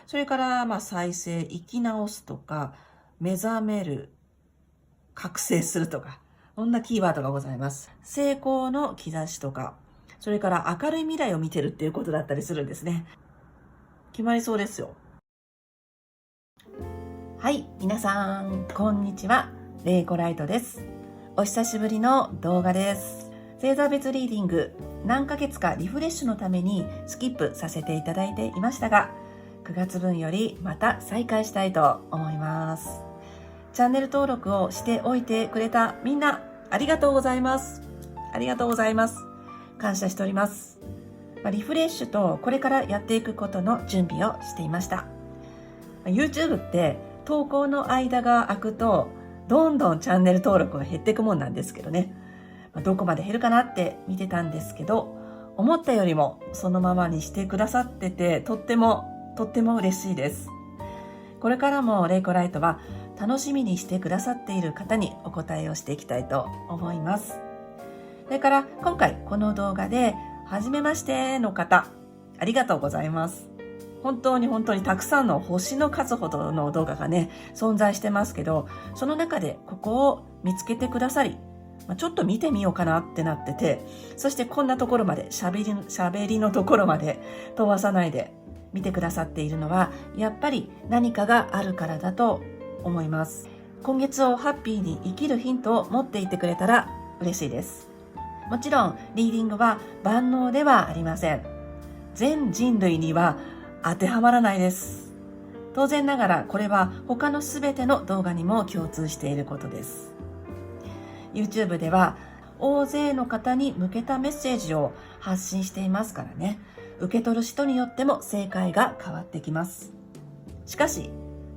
それから再生、生き直すとか、目覚める、覚醒するとか、こんなキーワードがございます。成功の兆しとか、それから明るい未来を見てるっていうことだったりするんですね。決まりそうですよ。はい、皆さん、こんにちは。レイコライトです。お久しぶりの動画です。星座別リーディング、何ヶ月かリフレッシュのためにスキップさせていただいていましたが、9月分よりまた再開したいと思います。チャンネル登録をしておいてくれたみんな、ありがとうございます。ありがとうございます。感謝しております。リフレッシュとこれからやっていくことの準備をしていました。YouTube って投稿の間が空くとどんどんチャンネル登録が減っていくもんなんですけどね、どこまで減るかなって見てたんですけど、思ったよりもそのままにしてくださってて、とっても嬉しいです。これからもレイコライトは楽しみにしてくださっている方にお答えをしていきたいと思います。それから今回この動画で初めましての方、ありがとうございます。本当にたくさんの星の数ほどの動画がね、存在してますけど、その中でここを見つけてくださり、ちょっと見てみようかなってなってて、そしてこんなところまで、喋りのところまで飛ばさないで見てくださっているのは、やっぱり何かがあるからだと思います。今月をハッピーに生きるヒントを持っていてくれたら嬉しいです。もちろん、リーディングは万能ではありません。全人類には当てはまらないです。当然ながらこれは他のすべての動画にも共通していることです。YouTube では大勢の方に向けたメッセージを発信していますからね。受け取る人によっても正解が変わってきます。しかし、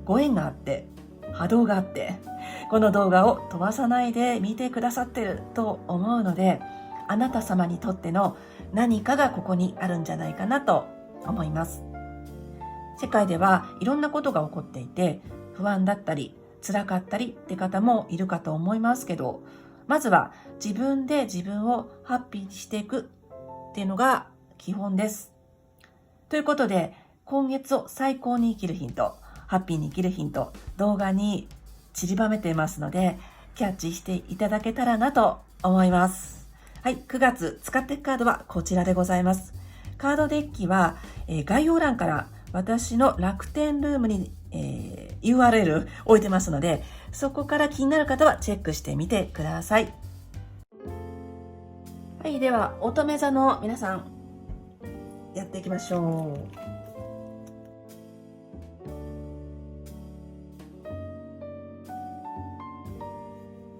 ご縁があって、波動があって、この動画を飛ばさないで見てくださってると思うので、あなた様にとっての何かがここにあるんじゃないかなと思います。世界ではいろんなことが起こっていて、不安だったり辛かったりって方もいるかと思いますけど、まずは自分で自分をハッピーにしていくっていうのが基本です。ということで、今月を最高に生きるヒント、ハッピーに生きるヒント、動画に散りばめていますので、キャッチしていただけたらなと思います。はい、9月使っていくカードはこちらでございます。カードデッキは、概要欄から私の楽天ルームに、URL 置いてますので、そこから気になる方はチェックしてみてください。はい、では乙女座の皆さん、やっていきましょう。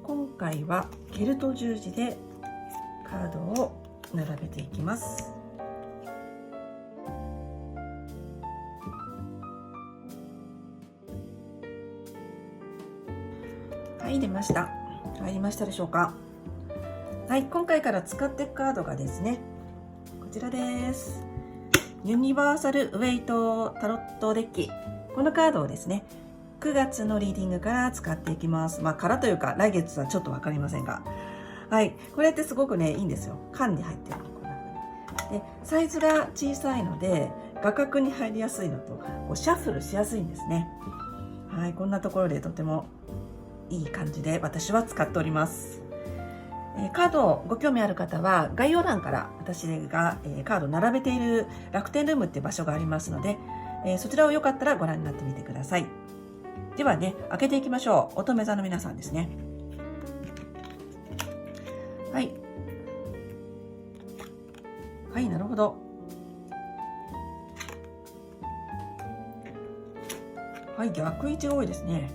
今回はケルト十字でカードを並べていきます。はい、出ました。入りましたでしょうか。はい、今回から使っていくカードがですね、こちらです。ユニバーサルウェイトタロットデッキ。このカードをですね、9月のリーディングから使っていきます。からというか、来月はちょっとわかりませんが。はい、これってすごくね、いいんですよ。缶に入ってるの。こんな風に。で、サイズが小さいので、画角に入りやすいのと、シャッフルしやすいんですね。はい、こんなところでとてもいい感じで私は使っております。カードご興味ある方は概要欄から私がカード並べている楽天ルームっていう場所がありますので、そちらをよかったらご覧になってみてください。ではね、開けていきましょう。乙女座の皆さんですね。はい。はい、なるほど。はい、逆位置が多いですね。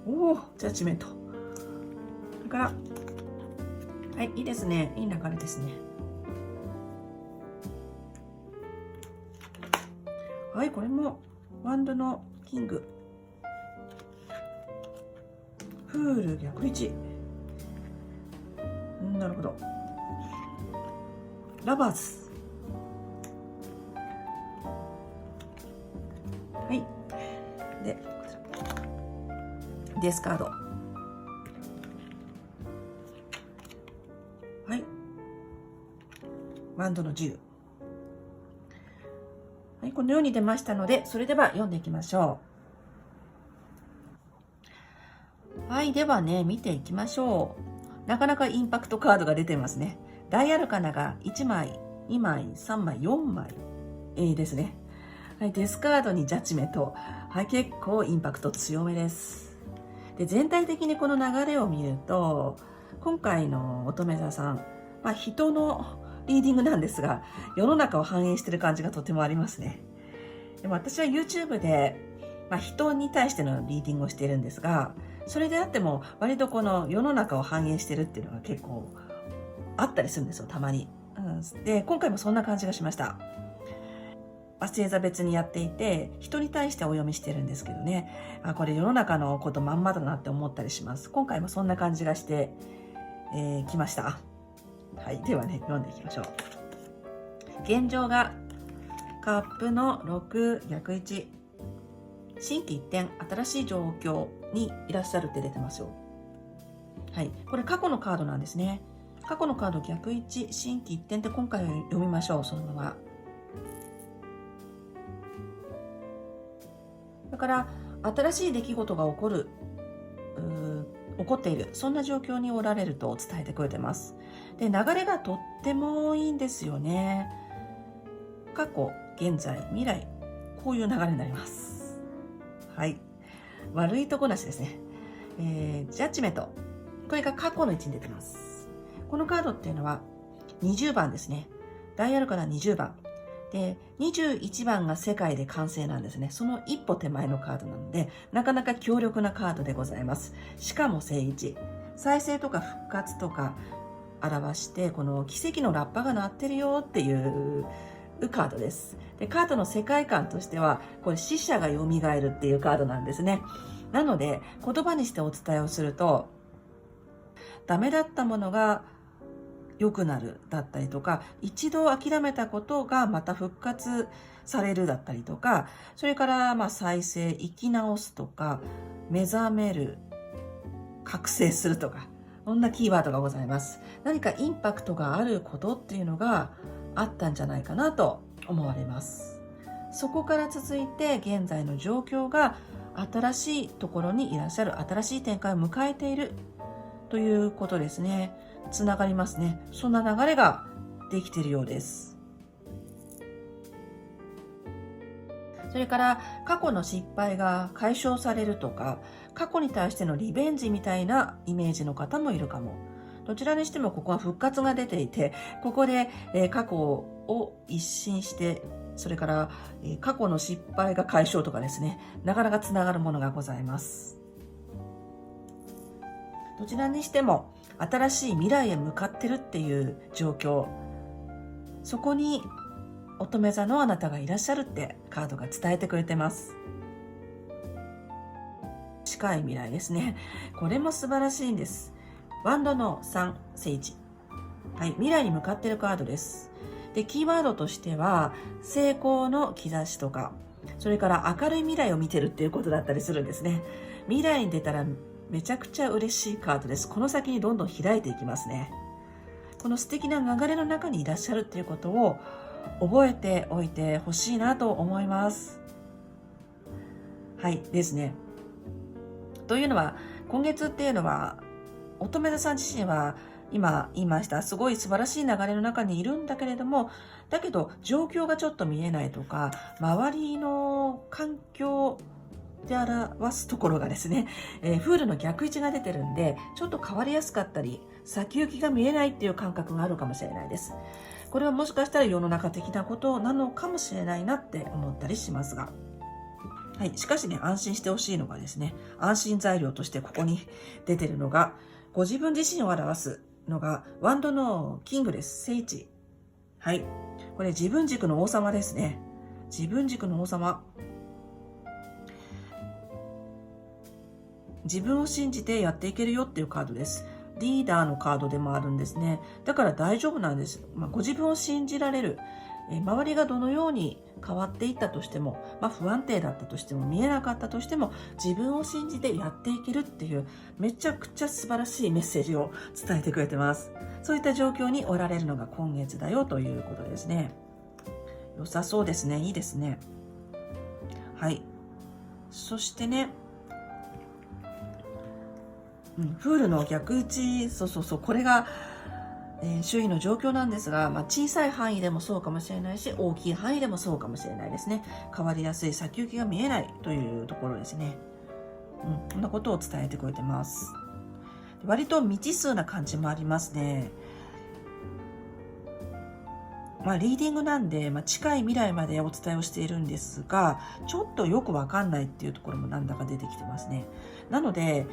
おお、ジャッジメント。それから、はい、いいですね。いい流れですね。はい、これもワンドのキング。フール逆位置。なるほど。ラバーズ。はい。で、デスカード。はい。ワンドの10。はい、このように出ましたので、それでは読んでいきましょう。はい、ではね、見ていきましょう。なかなかインパクトカードが出てますね。大アルカナが1枚、2枚、3枚、4枚、ですね。はい、デスカードにジャッジメント。はい、結構インパクト強めです。で、全体的にこの流れを見ると、今回の乙女座さん、人のリーディングなんですが、世の中を反映している感じがとてもありますね。でも私は YouTube で、人に対してのリーディングをしているんですが、それであっても割とこの世の中を反映してるっていうのが結構あったりするんですよ、たまに。で、今回もそんな感じがしました。星座別にやっていて、人に対してお読みしてるんですけどね、これ世の中のことまんまだなって思ったりします。今回もそんな感じがして、きました。はい、ではね、読んでいきましょう。現状がカップの6逆1、心機一転、新しい状況にいらっしゃるって出てますよ。はい、これ過去のカードなんですね。過去のカード逆1、心機一転って今回は読みましょう、そのまま。だから新しい出来事が起こっている、そんな状況におられると伝えてくれてます。で、流れがとってもいいんですよね。過去、現在、未来、こういう流れになります。はい。悪いとこなしですね。ジャッジメント。これが過去の位置に出てます。このカードっていうのは20番ですね。ダイヤルから20番。で、21番が世界で完成なんですね。その一歩手前のカードなので、なかなか強力なカードでございます。しかも正位置。再生とか復活とか表して、この奇跡のラッパが鳴ってるよっていうカードです。で、カードの世界観としては、これ死者が蘇るっていうカードなんですね。なので、言葉にしてお伝えをすると、ダメだったものが良くなるだったりとか、一度諦めたことがまた復活されるだったりとか、それから再生、生き直すとか、目覚める、覚醒するとか、そんなキーワードがございます。何かインパクトがあることっていうのがあったんじゃないかなと思われます。そこから続いて現在の状況が新しいところにいらっしゃる、新しい展開を迎えているということですね。つながりますね。そんな流れができているようです。それから過去の失敗が解消されるとか、過去に対してのリベンジみたいなイメージの方もいるかも。どちらにしてもここは復活が出ていて、ここで過去を一新して、それから過去の失敗が解消とかですね、なかなかつながるものがございます。どちらにしても新しい未来へ向かってるっていう状況、そこに乙女座のあなたがいらっしゃるってカードが伝えてくれてます。近い未来ですね。これも素晴らしいんです。ワンドの3、聖地。はい、未来に向かっているカードです。で、キーワードとしては、成功の兆しとか、それから明るい未来を見てるっていうことだったりするんですね。未来に出たらめちゃくちゃ嬉しいカードです。この先にどんどん開いていきますね。この素敵な流れの中にいらっしゃるっていうことを覚えておいてほしいなと思います。はいですね。というのは、今月っていうのは、乙女座さん自身は今言いましたすごい素晴らしい流れの中にいるんだけれども、だけど状況がちょっと見えないとか、周りの環境で表すところがですね、フールの逆位置が出てるんで、ちょっと変わりやすかったり、先行きが見えないっていう感覚があるかもしれないです。これはもしかしたら世の中的なことなのかもしれないなって思ったりしますが。はい、しかしね、安心してほしいのがですね、安心材料としてここに出てるのが、ご自分自身を表すのが、ワンドのキングです。聖地。はい。これ自分軸の王様ですね。自分軸の王様。自分を信じてやっていけるよっていうカードです。リーダーのカードでもあるんですね。だから大丈夫なんです。ご自分を信じられる。周りがどのように変わっていったとしても、不安定だったとしても、見えなかったとしても、自分を信じてやっていけるっていう、めちゃくちゃ素晴らしいメッセージを伝えてくれてます。そういった状況におられるのが今月だよということですね。良さそうですね。いいですね。はい。そしてね、フールの逆打ち、これが、周囲の状況なんですが、小さい範囲でもそうかもしれないし、大きい範囲でもそうかもしれないですね。変わりやすい、先行きが見えないというところですね。こんなことを伝えてくれてます。割と未知数な感じもありますね。リーディングなんで、近い未来までお伝えをしているんですが、ちょっとよくわかんないっていうところもなんだか出てきてますね。なので、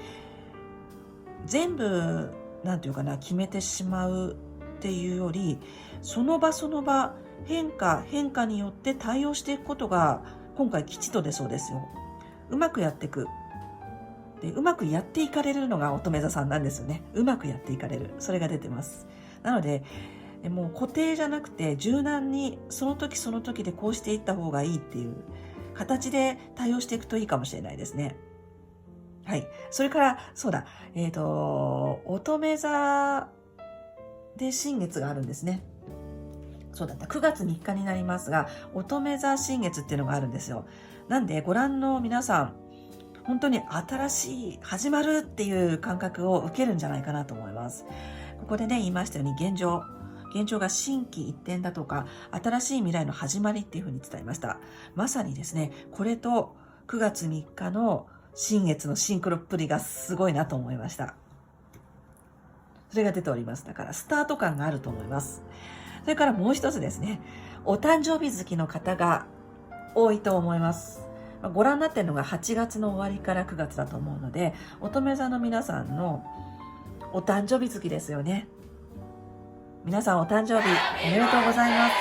全部、なんていうかな、決めてしまうっていうより、その場その場、変化によって対応していくことが、今回吉と出そうですよ。うまくやっていく。で、うまくやっていかれるのが乙女座さんなんですよね。うまくやっていかれる。それが出てます。なので、もう固定じゃなくて柔軟にその時その時でこうしていった方がいいっていう形で対応していくといいかもしれないですね。はい。それから、そうだ、乙女座で新月があるんですね。そうだった。9月3日になりますが、乙女座新月っていうのがあるんですよ。なんで、ご覧の皆さん、本当に新しい、始まるっていう感覚を受けるんじゃないかなと思います。ここでね、言いましたように現状が心機一転だとか、新しい未来の始まりっていうふうに伝えました。まさにですね、これと9月3日の新月のシンクロっぷりがすごいなと思いました。それが出ております。だからスタート感があると思います。それからもう一つですね、お誕生日月の方が多いと思います。ご覧になっているのが8月の終わりから9月だと思うので、乙女座の皆さんのお誕生日月ですよね。皆さんお誕生日おめでとうございます。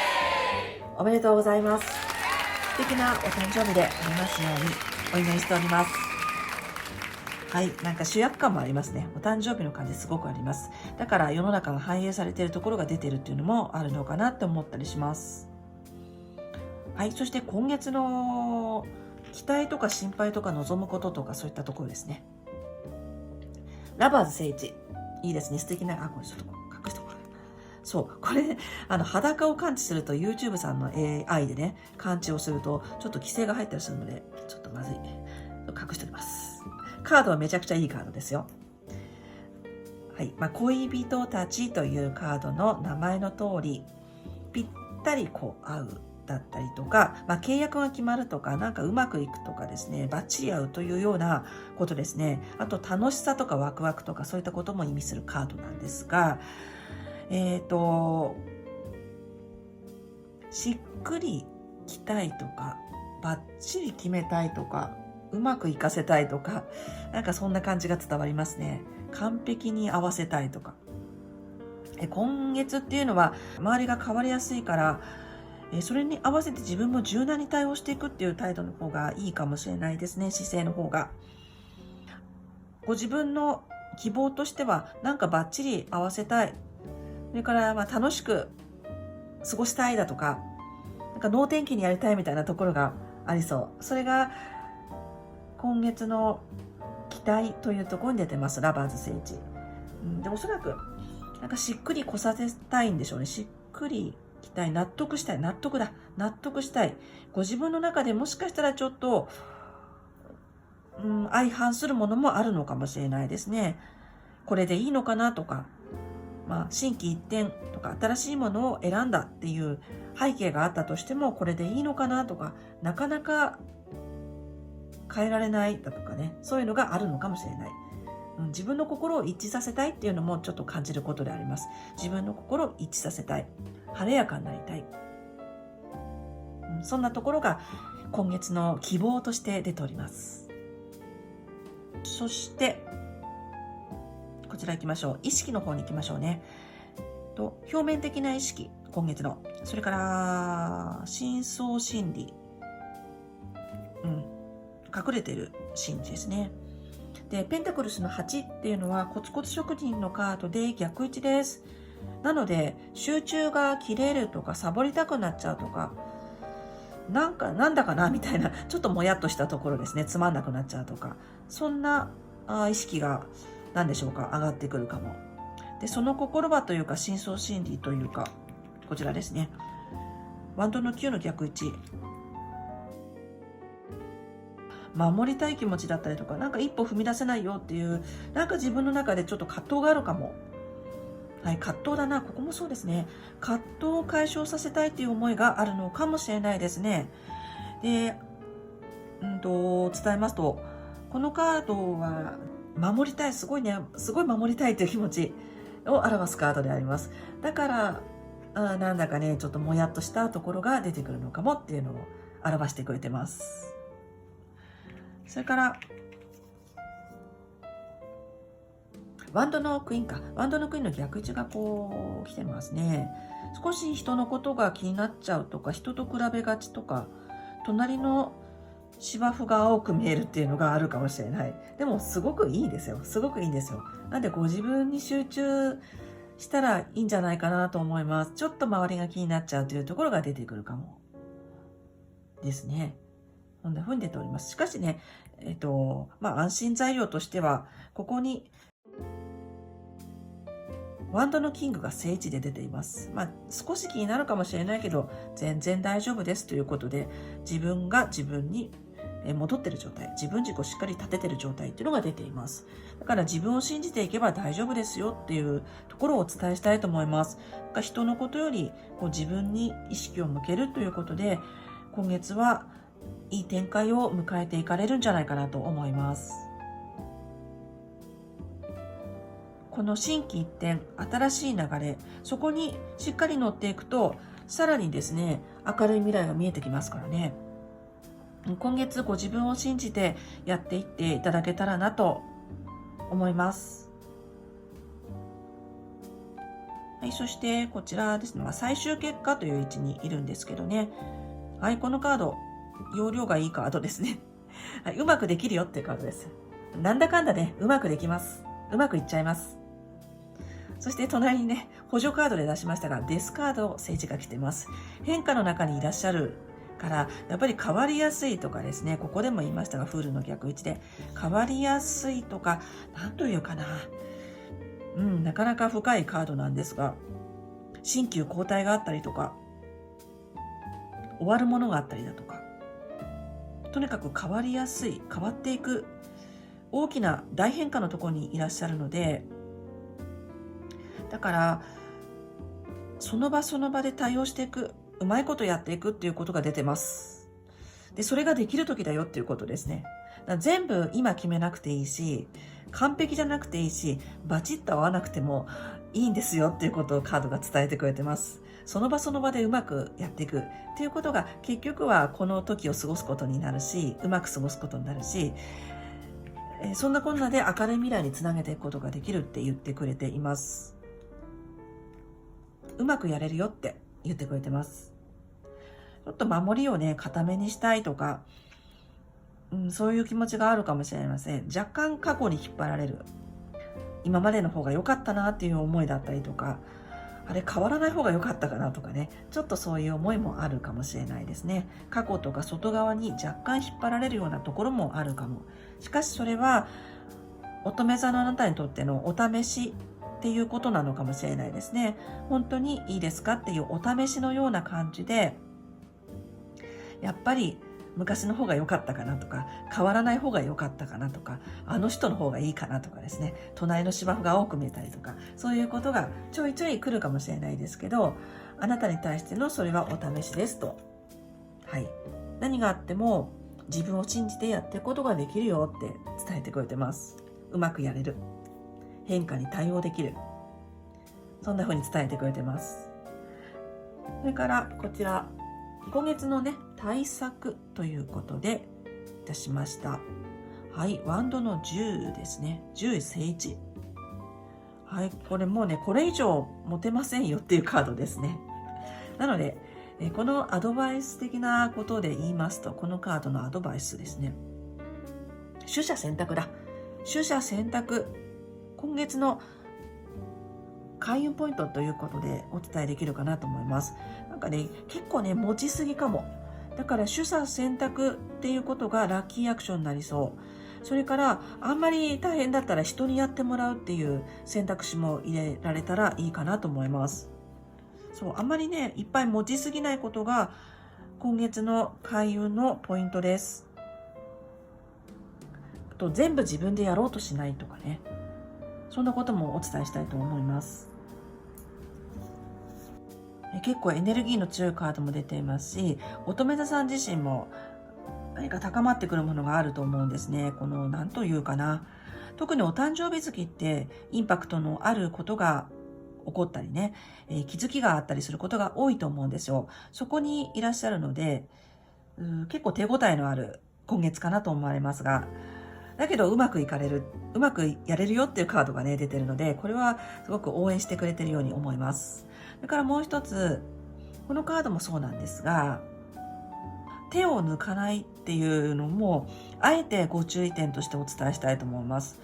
おめでとうございます。素敵なお誕生日でありますようにお祈りしております。はい、なんか主役感もありますね。お誕生日の感じすごくあります。だから世の中が反映されているところが出ているっていうのもあるのかなって思ったりします。はい、そして今月の期待とか心配とか望むこととかそういったところですね。ラバーズ聖地。いいですね。素敵な、これちょっと隠しておこう。そう、これ、裸を感知すると YouTube さんの AI でね、感知をすると、ちょっと規制が入ったりするので、ちょっとまずい。隠しております。カードはめちゃくちゃいいカードですよ。はい。恋人たちというカードの名前の通り、ぴったりこう合うだったりとか、契約が決まるとか、なんかうまくいくとかですね、バッチリ合うというようなことですね。あと楽しさとかワクワクとかそういったことも意味するカードなんですが、しっくりきたいとか、バッチリ決めたいとか、うまくいかせたいとか、なんかそんな感じが伝わりますね。完璧に合わせたいとか。今月っていうのは周りが変わりやすいから、それに合わせて自分も柔軟に対応していくっていう態度の方がいいかもしれないですね。姿勢の方が。ご自分の希望としては、なんかバッチリ合わせたい。それから楽しく過ごしたいだとか、なんか能天気にやりたいみたいなところがありそう。それが今月の期待というところに出てます。ラバーズ聖地。でおそらくなんかしっくり来させたいんでしょうね。しっくりきたい。納得したい。納得したい。ご自分の中でもしかしたらちょっと、相反するものもあるのかもしれないですね。これでいいのかなとか、心機一転とか新しいものを選んだっていう背景があったとしても、これでいいのかなとか、なかなか変えられないだとかね、そういうのがあるのかもしれない。自分の心を一致させたいっていうのもちょっと感じることであります。自分の心を一致させたい。晴れやかになりたい。そんなところが今月の希望として出ております。そして、こちら行きましょう。意識の方に行きましょうね。表面的な意識、今月の。それから、深層心理。隠れている心理ですね。で、ペンタクルスの8っていうのはコツコツ職人のカードで逆位置です。なので、集中が切れるとか、サボりたくなっちゃうとか、なんだかなみたいな、ちょっともやっとしたところですね。つまんなくなっちゃうとか、そんな意識が何でしょうか、上がってくるかも。で、その心はというか、深層心理というか、こちらですね。ワンドの9の逆位置。守りたい気持ちだったりとか、なんか一歩踏み出せないよっていう、なんか自分の中でちょっと葛藤があるかも。はい、葛藤だな。ここもそうですね。葛藤を解消させたいっていう思いがあるのかもしれないですね。で、伝えますと、このカードは守りたい、すごい守りたいという気持ちを表すカードであります。だから、なんだかね、ちょっともやっとしたところが出てくるのかもっていうのを表してくれてます。それから、ワンドのクイーンか。ワンドのクイーンの逆位置がこう来てますね。少し人のことが気になっちゃうとか、人と比べがちとか、隣の芝生が青く見えるっていうのがあるかもしれない。でもすごくいいですよ。すごくいいんですよ。なんでご自分に集中したらいいんじゃないかなと思います。ちょっと周りが気になっちゃうというところが出てくるかも。ですね。こんな風に出ております。しかしね、安心材料としては、ここにワンドのキングが正位置で出ています。少し気になるかもしれないけど、全然大丈夫ですということで、自分が自分に戻ってる状態、自分軸をしっかり立ててる状態っていうのが出ています。だから自分を信じていけば大丈夫ですよっていうところをお伝えしたいと思います。人のことより自分に意識を向けるということで、今月はいい展開を迎えていかれるんじゃないかなと思います。この心機一転、新しい流れ、そこにしっかり乗っていくと、さらにですね、明るい未来が見えてきますからね。今月ご自分を信じてやっていっていただけたらなと思います。はい、そしてこちらですね、最終結果という位置にいるんですけどね。はい、このカード、容量がいいカードですね。はい、うまくできるよっていうカードです。なんだかんだね、うまくできます。うまくいっちゃいます。そして隣にね、補助カードで出しましたが、デスカード政治が来てます。変化の中にいらっしゃるから、やっぱり変わりやすいとかですね、ここでも言いましたが、フールの逆位置で、変わりやすいとか、なんというかな。なかなか深いカードなんですが、新旧交代があったりとか、終わるものがあったりだとか、とにかく変わりやすい、変わっていく、大きな大変化のところにいらっしゃるので、だからその場その場で対応していく、うまいことやっていくっていうことが出てます。で、それができる時だよっていうことですね。だから全部今決めなくていいし、完璧じゃなくていいし、バチッと合わなくてもいいんですよっていうことをカードが伝えてくれてます。その場その場でうまくやっていくっていうことが結局はこの時を過ごすことになるし、うまく過ごすことになるし、そんなこんなで明るい未来につなげていくことができるって言ってくれています。うまくやれるよって言ってくれてます。ちょっと守りをね、固めにしたいとか、そういう気持ちがあるかもしれません。若干過去に引っ張られる。今までの方が良かったなっていう思いだったりとか、あれ変わらない方が良かったかなとかね、ちょっとそういう思いもあるかもしれないですね。過去とか外側に若干引っ張られるようなところもあるかも。しかしそれは乙女座のあなたにとってのお試しっていうことなのかもしれないですね。本当にいいですかっていうお試しのような感じで、やっぱり昔の方が良かったかなとか、変わらない方が良かったかなとか、あの人の方がいいかなとかですね、隣の芝生が多く見えたりとか、そういうことがちょいちょい来るかもしれないですけど、あなたに対してのそれはお試しですと。はい。何があっても自分を信じてやっていくことができるよって伝えてくれてます。うまくやれる。変化に対応できる。そんな風に伝えてくれてます。それからこちら、今月のね、対策ということでいたしました。はい、ワンドの10ですね。10正位置。はい、これもうね、これ以上持てませんよっていうカードですね。なので、このアドバイス的なことで言いますと、このカードのアドバイスですね。取捨選択だ。取捨選択。今月の開運ポイントということでお伝えできるかなと思います。なんかね、結構ね、持ちすぎかも。だから取捨選択っていうことがラッキーアクションになりそう。それからあんまり大変だったら人にやってもらうっていう選択肢も入れられたらいいかなと思います。そう、あんまりね、いっぱい持ちすぎないことが今月の開運のポイントです。あと、全部自分でやろうとしないとかね。そんなこともお伝えしたいと思います。結構エネルギーの強いカードも出ていますし、乙女座さん自身も何か高まってくるものがあると思うんですね。この、なんというかな。特にお誕生日月ってインパクトのあることが起こったりね、気づきがあったりすることが多いと思うんですよ。そこにいらっしゃるので、結構手応えのある今月かなと思われますが、だけどうまくいかれる、うまくやれるよっていうカードがね、出てるので、これはすごく応援してくれてるように思います。それからもう一つ、このカードもそうなんですが、手を抜かないっていうのも、あえてご注意点としてお伝えしたいと思います。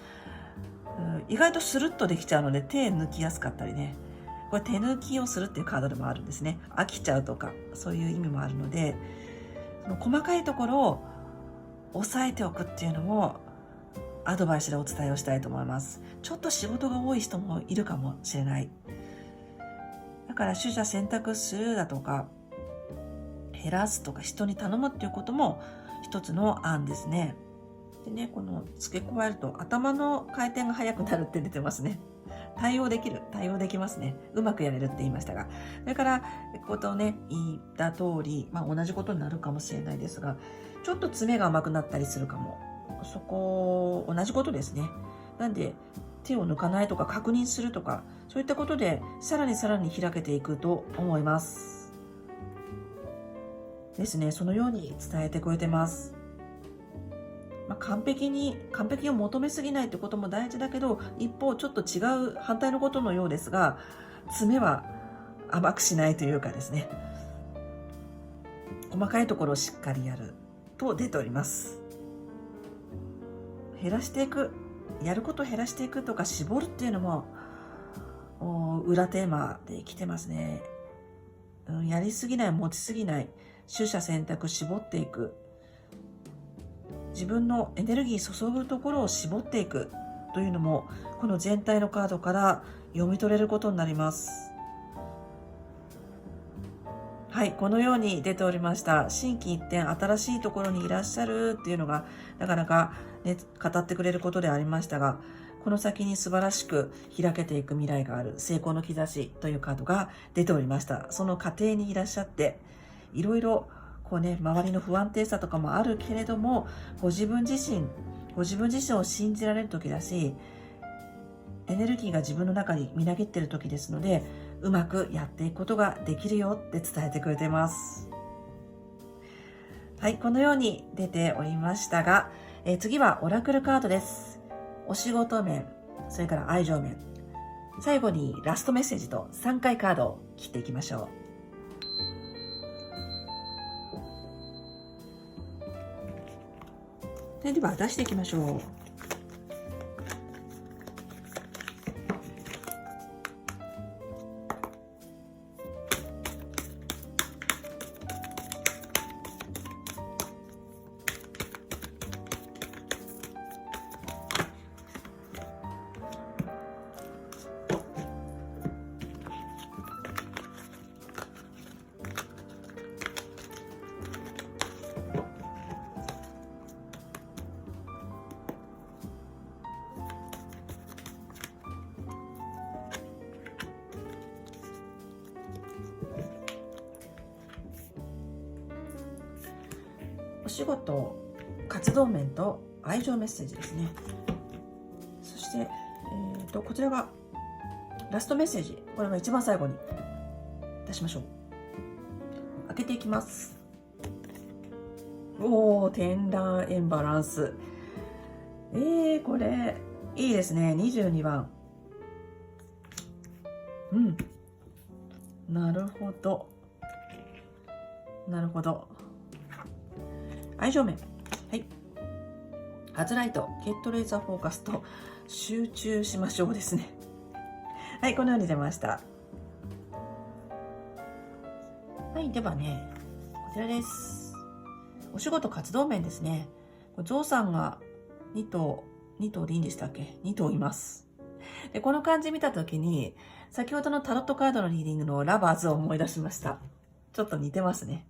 意外とスルッとできちゃうので手抜きやすかったりね。これ手抜きをするっていうカードでもあるんですね。飽きちゃうとか、そういう意味もあるので、その細かいところを抑えておくっていうのもアドバイスでお伝えをしたいと思います。ちょっと仕事が多い人もいるかもしれない。だから取捨選択するだとか、減らすとか人に頼むっていうことも一つの案ですね。でね、この付け加えると頭の回転が速くなるって出てますね。対応できますね。うまくやれるって言いましたが。それから、ことをね、言った通り、同じことになるかもしれないですが、ちょっと爪が甘くなったりするかも。そこ、同じことですね。なんで、手を抜かないとか確認するとか、そういったことで、さらに開けていくと思います。ですね、そのように伝えてくれてます。完璧を求めすぎないってことも大事だけど、一方ちょっと違う反対のことのようですが、爪は甘くしないというかですね、細かいところをしっかりやると出ております。減らしていく、やることを減らしていくとか絞るっていうのも裏テーマで来てますね。やりすぎない、持ちすぎない、取捨選択絞っていく。自分のエネルギー注ぐところを絞っていくというのも、この全体のカードから読み取れることになります。はい、このように出ておりました。心機一転、新しいところにいらっしゃるっていうのが、なかなか、ね、語ってくれることでありましたが、この先に素晴らしく開けていく未来がある成功の兆しというカードが出ておりました。その過程にいらっしゃって、いろいろ周りの不安定さとかもあるけれども、ご自分自身を信じられる時だし、エネルギーが自分の中にみなぎっている時ですので、うまくやっていくことができるよって伝えてくれています。はい、このように出ておりましたが、次はオラクルカードです。お仕事面、それから愛情面、最後にラストメッセージと3回カードを切っていきましょう。では出していきましょう。お仕事、活動面と愛情メッセージですね。そして、こちらがラストメッセージ。これは一番最後に出しましょう。開けていきます。天覧エンバランス。これ、いいですね。22番。なるほど。愛情面。はい。初ライト、ゲットレーザーフォーカスと集中しましょうですね。はい、このように出ました。はい、ではね、こちらです。お仕事活動面ですね。ゾウさんが2頭でいいんでしたっけ？ 2 頭います。で、この漢字見たときに、先ほどのタロットカードのリーディングのラバーズを思い出しました。ちょっと似てますね。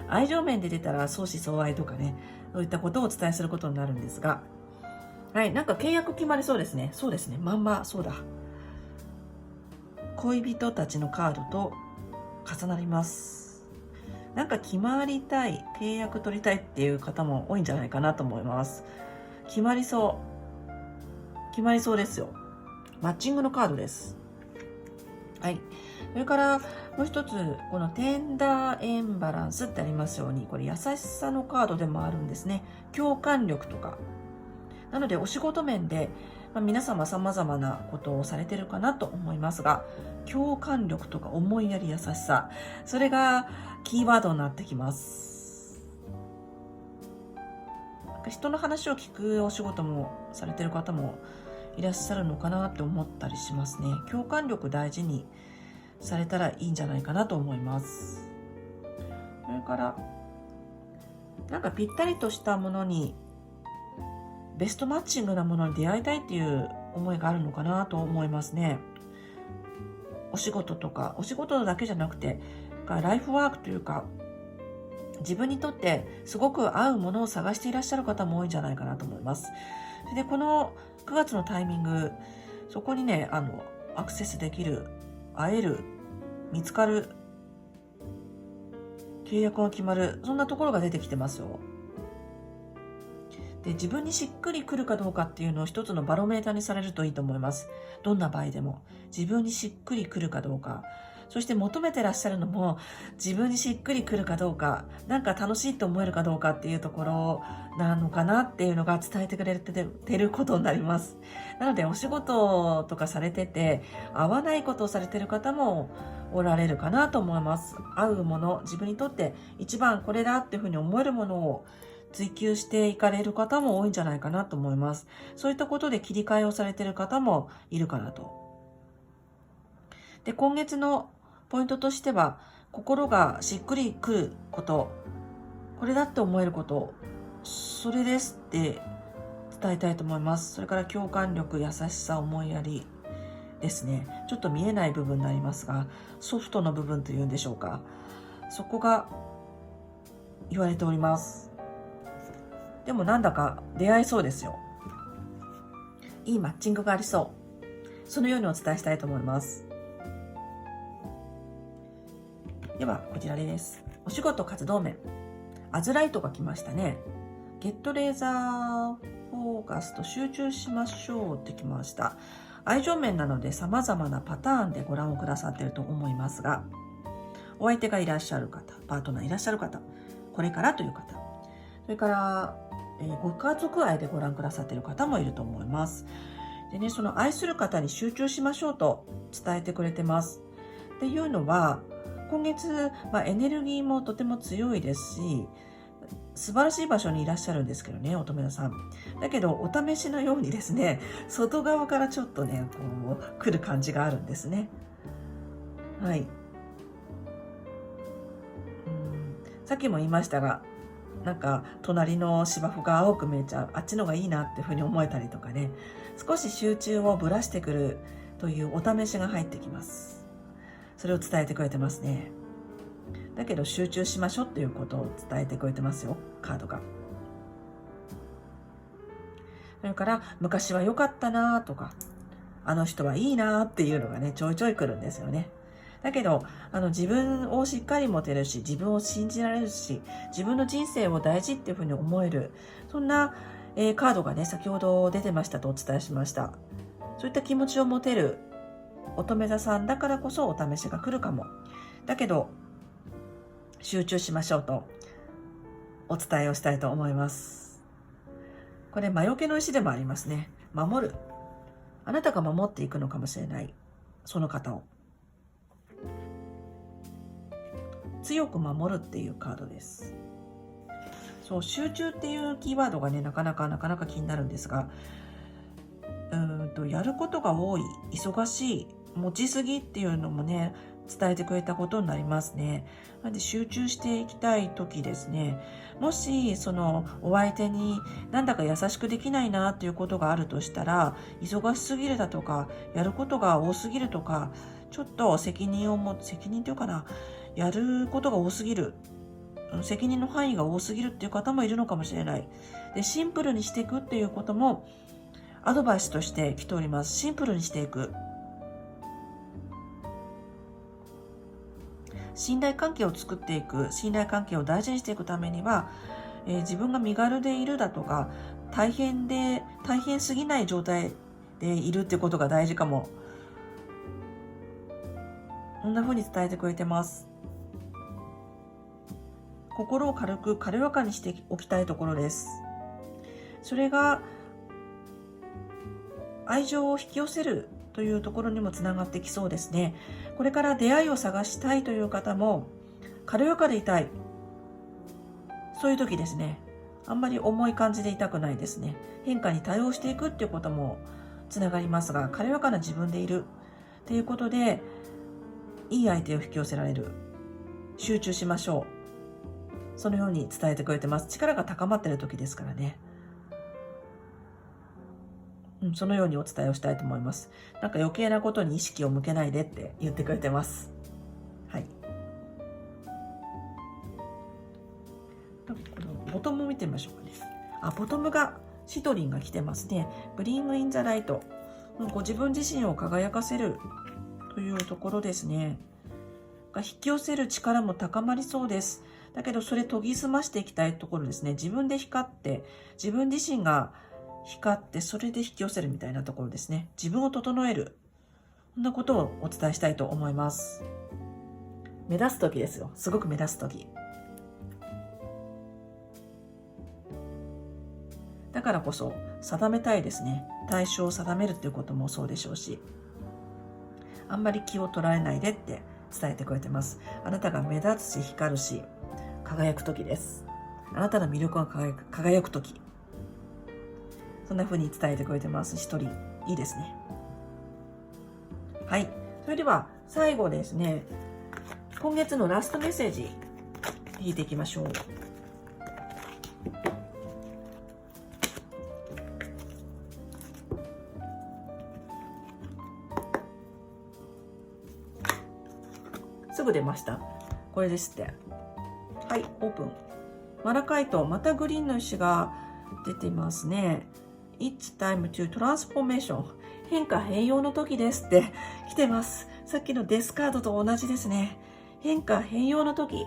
愛情面で出たら相思相愛とかね、そういったことをお伝えすることになるんですが、はい、なんか契約決まりそうですね。そうですね。まんま、そうだ。恋人たちのカードと重なります。なんか決まりたい、契約取りたいっていう方も多いんじゃないかなと思います。決まりそう。決まりそうですよ。マッチングのカードです。はい。それからもう一つ、このテンダーエンバランスってありますように、これ優しさのカードでもあるんですね。共感力とか。なのでお仕事面で、皆様様々なことをされてるかなと思いますが、共感力とか思いやり優しさ、それがキーワードになってきます。人の話を聞くお仕事もされてる方もいらっしゃるのかなって思ったりしますね。共感力大事にされたらいいんじゃないかなと思います。それからなんかぴったりとしたものに、ベストマッチングなものに出会いたいっていう思いがあるのかなと思いますね。お仕事とか、お仕事だけじゃなくて、ライフワークというか、自分にとってすごく合うものを探していらっしゃる方も多いんじゃないかなと思います。で、この9月のタイミング、そこにね、アクセスできる、会える、見つかる、契約が決まる、そんなところが出てきてますよ。で、自分にしっくりくるかどうかっていうのを一つのバロメーターにされるといいと思います。どんな場合でも。自分にしっくりくるかどうか。そして求めてらっしゃるのも自分にしっくりくるかどうか、なんか楽しいと思えるかどうかっていうところなのかなっていうのが伝えてくれてることになります。なのでお仕事とかされてて、合わないことをされてる方もおられるかなと思います。合うもの、自分にとって一番これだっていうふうに思えるものを追求していかれる方も多いんじゃないかなと思います。そういったことで切り替えをされている方もいるかなと。で、今月のポイントとしては、心がしっくりくること、これだって思えること、それですって伝えたいと思います。それから共感力、優しさ、思いやりですね。ちょっと見えない部分になりますが、ソフトの部分というんでしょうか。そこが言われております。でもなんだか出会えそうですよ。いいマッチングがありそう。そのようにお伝えしたいと思います。では、こちらです。お仕事活動面。アズライトが来ましたね。ゲットレーザーフォーカスと集中しましょうって来ました。愛情面なので様々なパターンでご覧をくださっていると思いますが、お相手がいらっしゃる方、パートナーいらっしゃる方、これからという方、それからご家族愛でご覧くださっている方もいると思います。でね、その愛する方に集中しましょうと伝えてくれてます。っていうのは、今月、エネルギーもとても強いですし、素晴らしい場所にいらっしゃるんですけどね、乙女座さん。だけど、お試しのようにですね、外側からちょっとね、こう、来る感じがあるんですね。はい。さっきも言いましたが、なんか隣の芝生が青く見えちゃう、あっちのがいいなっていうふうに思えたりとかね、少し集中をぶらしてくるというお試しが入ってきます。それを伝えてくれてますね。だけど集中しましょうっていうことを伝えてくれてますよ、カードが。それから昔は良かったなとか、あの人はいいなっていうのがね、ちょいちょい来るんですよね。だけど、自分をしっかり持てるし、自分を信じられるし、自分の人生を大事っていうふうに思える、そんな、カードがね、先ほど出てましたとお伝えしました。そういった気持ちを持てる乙女座さんだからこそお試しが来るかも。だけど、集中しましょうとお伝えをしたいと思います。これ、魔除けの石でもありますね。守る。あなたが守っていくのかもしれない。その方を。強く守るっていうカードです。そう、集中っていうキーワードがね、なかなか気になるんですが、やることが多い、忙しい、持ちすぎっていうのもね、伝えてくれたことになりますね。なので集中していきたい時ですね。もしそのお相手になんだか優しくできないなということがあるとしたら、忙しすぎるだとか、やることが多すぎるとか、ちょっと責任というかな、やることが多すぎる、責任の範囲が多すぎるっていう方もいるのかもしれない。で、シンプルにしていくっていうこともアドバイスとして来ております。シンプルにしていく。信頼関係を作っていく、信頼関係を大事にしていくためには、自分が身軽でいるだとか、大変すぎない状態でいるってことが大事かも。こんな風に伝えてくれてます。心を軽やかにしておきたいところです。それが愛情を引き寄せるというところにもつながってきそうですね。これから出会いを探したいという方も軽やかでいたい。そういう時ですね。あんまり重い感じでいたくないですね。変化に対応していくっていうこともつながりますが、軽やかな自分でいるっていうことで、いい相手を引き寄せられる。集中しましょう。そのように伝えてくれてます。力が高まっている時ですからね。そのようにお伝えをしたいと思います。なんか余計なことに意識を向けないでって言ってくれてます。はい。このボトム見てみましょうかね。ボトムがシトリンが来てますね。Bring in the light。ご自分自身を輝かせるというところですね。引き寄せる力も高まりそうです。だけどそれ研ぎ澄ましていきたいところですね。自分で光って、自分自身が光ってそれで引き寄せるみたいなところですね。自分を整える。こんなことをお伝えしたいと思います。目立つ時ですよ。すごく目立つ時。だからこそ定めたいですね。対象を定めるっていうこともそうでしょうし、あんまり気を取られないでって伝えてくれてます。あなたが目立つし光るし輝く時です。あなたの魅力が輝く時。そんな風に伝えてくれてます。一人いいですね。はい。それでは最後ですね。今月のラストメッセージ引いていきましょう。すぐ出ました。これですって。はい、オープン。マラカイト、またグリーンの石が出てますね。It's time to transformation。変化変容の時ですって来てます。さっきのデスカードと同じですね。変化変容の時。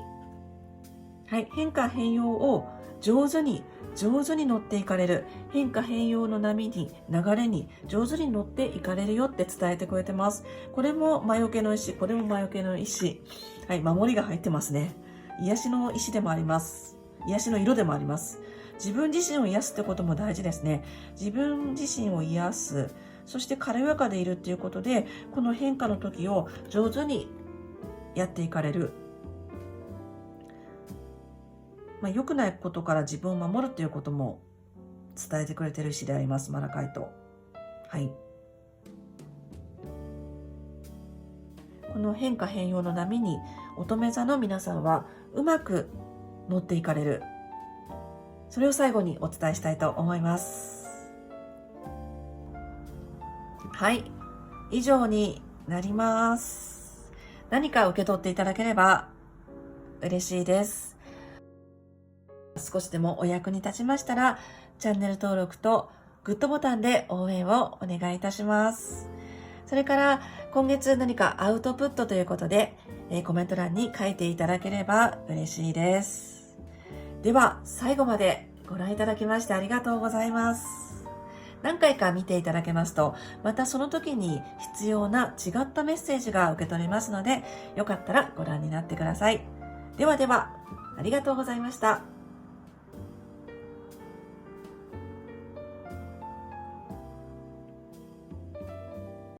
はい、変化変容を上手に乗っていかれる。変化変容の波に、流れに上手に乗っていかれるよって伝えてくれてます。これも魔除けの石、これも魔除けの石。はい、守りが入ってますね。癒しの石でもあります。癒しの色でもあります。自分自身を癒すってことも大事ですね。自分自身を癒す。そして軽やかでいるっていうことで、この変化の時を上手にやっていかれる。良くないことから自分を守るっていうことも伝えてくれている石であります。マラカイト。はい。この変化変容の波に乙女座の皆さんはうまく乗っていかれる。それを最後にお伝えしたいと思います。はい。以上になります。何か受け取っていただければ嬉しいです。少しでもお役に立ちましたら、チャンネル登録とグッドボタンで応援をお願いいたします。それから今月何かアウトプットということで、コメント欄に書いていただければ嬉しいです。では最後までご覧いただきましてありがとうございます。何回か見ていただけますと、またその時に必要な違ったメッセージが受け取れますので、よかったらご覧になってください。ではでは、ありがとうございました。